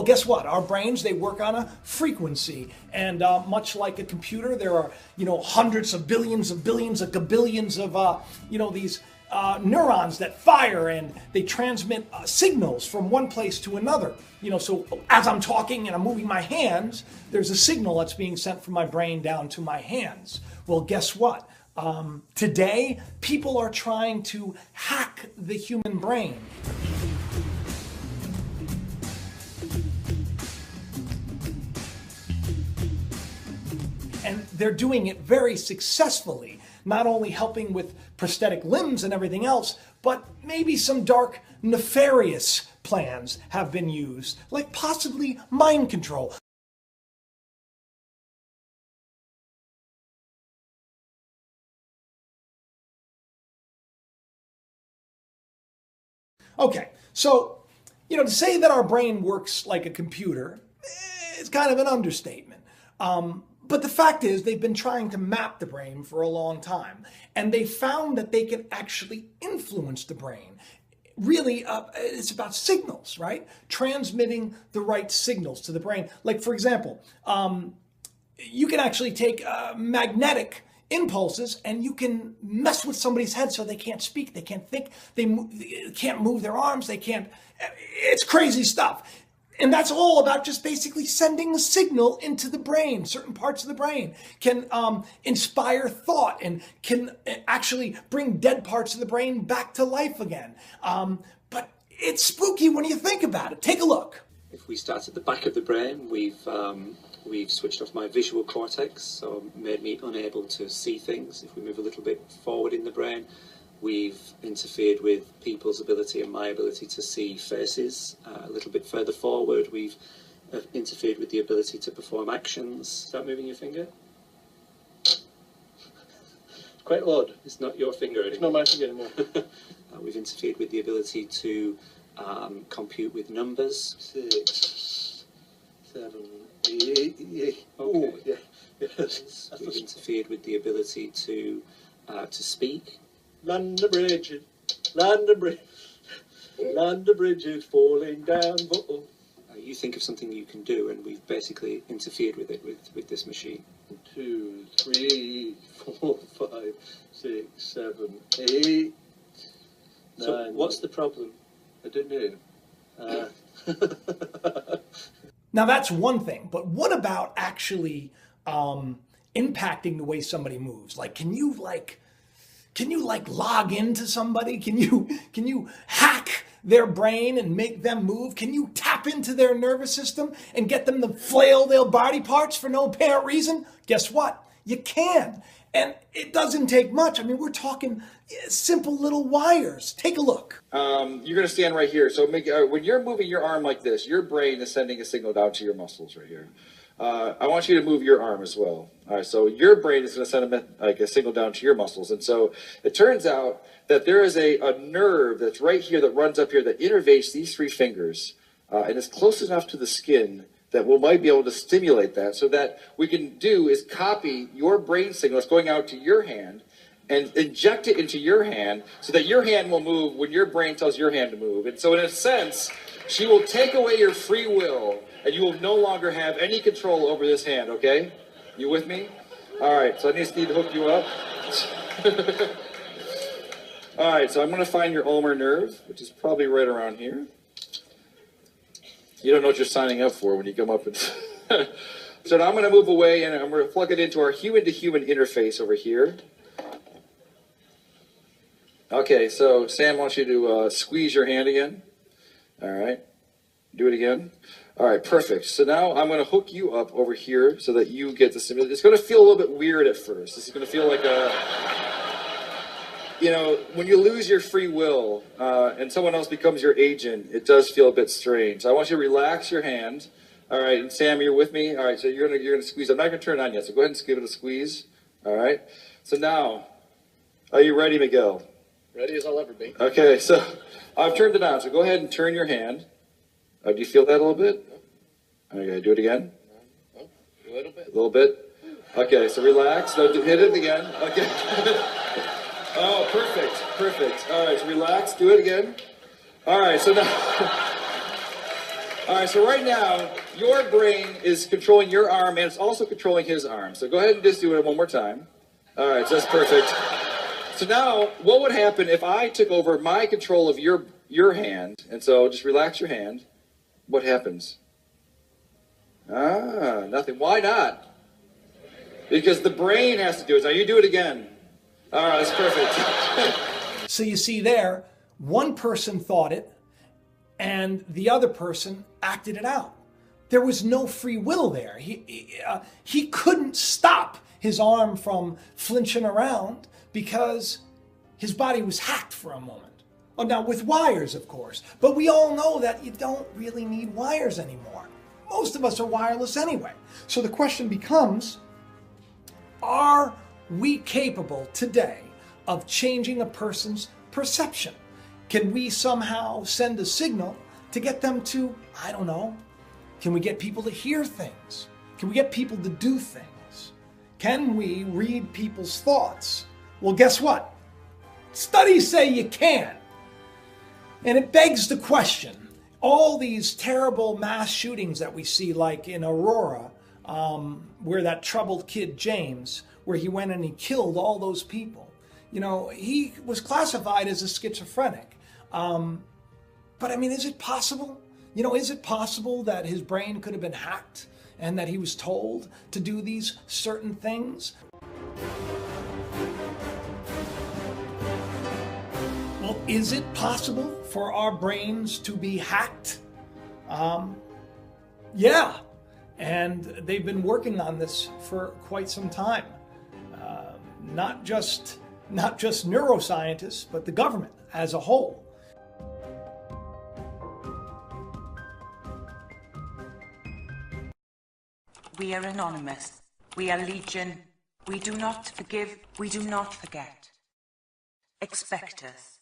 Well, guess what? Our brains, they work on a frequency. And much like a computer, there are, hundreds of billions of gabillions of, these neurons that fire, and they transmit signals from one place to another. So as I'm talking and I'm moving my hands, there's a signal that's being sent from my brain down to my hands. Well, guess what? Today, people are trying to hack the human brain. And they're doing it very successfully, not only helping with prosthetic limbs and everything else, but maybe some dark, nefarious plans have been used, like possibly mind control. Okay, so, to say that our brain works like a computer is kind of an understatement. But the fact is, they've been trying to map the brain for a long time, and they found that they can actually influence the brain. Really, it's about signals, right? Transmitting the right signals to the brain. Like, for example, you can actually take magnetic impulses and you can mess with somebody's head so they can't speak, they can't think, they can't move their arms, it's crazy stuff. And that's all about just basically sending a signal into the brain. Certain parts of the brain can inspire thought and can actually bring dead parts of the brain back to life again. But it's spooky when you think about it. Take a look. If we start at the back of the brain, we've switched off my visual cortex, so made me unable to see things. If we move a little bit forward in the brain, we've interfered with people's ability and my ability to see faces. A little bit further forward, we've interfered with the ability to perform actions. Start moving your finger. Quite odd. It's not your finger anymore. It's not my finger anymore. We've interfered with the ability to compute with numbers. 6, 7, 8. Okay. Oh, yeah. Yes. We've interfered with the ability to speak. London Bridge, London Bridge is falling down. You think of something you can do, and we've basically interfered with it with this machine. 2, 3, 4, 5, 6, 7, 8, 9. So what's the problem? I don't know. Now that's one thing, but what about actually impacting the way somebody moves? Like, can you log into somebody? Can you hack their brain and make them move? Can you tap into their nervous system and get them to flail their body parts for no apparent reason? Guess what? You can. And it doesn't take much. I mean, we're talking simple little wires. Take a look. You're going to stand right here. So when you're moving your arm like this, your brain is sending a signal down to your muscles right here. I want you to move your arm as well. All right, so your brain is going to send a signal down to your muscles. And so it turns out that there is a nerve that's right here that runs up here that innervates these 3 fingers. And it's close enough to the skin that we might be able to stimulate that. So that we can do is copy your brain signal that's going out to your hand and inject it into your hand so that your hand will move when your brain tells your hand to move. And so in a sense, she will take away your free will, and you will no longer have any control over this hand, okay? You with me? All right, so I just need to hook you up. All right, so I'm going to find your ulnar nerve, which is probably right around here. You don't know what you're signing up for when you come up and... So now I'm going to move away, and I'm going to plug it into our human-to-human interface over here. Okay, so Sam wants you to squeeze your hand again. All right, do it again. All right, perfect. So now I'm going to hook you up over here so that you get the stimulus. It's going to feel a little bit weird at first. This is going to feel like a... when you lose your free will and someone else becomes your agent, it does feel a bit strange. So I want you to relax your hand. All right, and Sam, you're with me? All right, so you're gonna squeeze. I'm not going to turn it on yet, so go ahead and give it a squeeze. All right. So now, are you ready, Miguel? Ready as I'll ever be. Okay, so I've turned it on, so go ahead and turn your hand. Do you feel that a little bit? Okay, do it again. A little bit. A little bit. Okay, so relax. No, hit it again. Okay. Oh, perfect. All right, so relax. Do it again. All right, so now... All right, so right now, your brain is controlling your arm, and it's also controlling his arm. So go ahead and just do it one more time. All right, so that's perfect. So now, what would happen if I took over my control of your hand? And so just relax your hand. What happens? Nothing. Why not? Because the brain has to do it. Now you do it again. All right, that's perfect. So you see there, one person thought it, and the other person acted it out. There was no free will there. He couldn't stop his arm from flinching around because his body was hacked for a moment. Oh, now with wires, of course. But we all know that you don't really need wires anymore. Most of us are wireless anyway. So the question becomes, are we capable today of changing a person's perception? Can we somehow send a signal to get them to, I don't know, can we get people to hear things? Can we get people to do things? Can we read people's thoughts? Well, guess what? Studies say you can. And it begs the question, all these terrible mass shootings that we see, like in Aurora, where that troubled kid James, where he went and he killed all those people. You know, he was classified as a schizophrenic. But I mean, is it possible? You know, is it possible that his brain could have been hacked and that he was told to do these certain things? Well, is it possible for our brains to be hacked? Yeah, and they've been working on this for quite some time. Not just neuroscientists, but the government as a whole. We are anonymous. We are legion. We do not forgive. We do not forget. Expect us.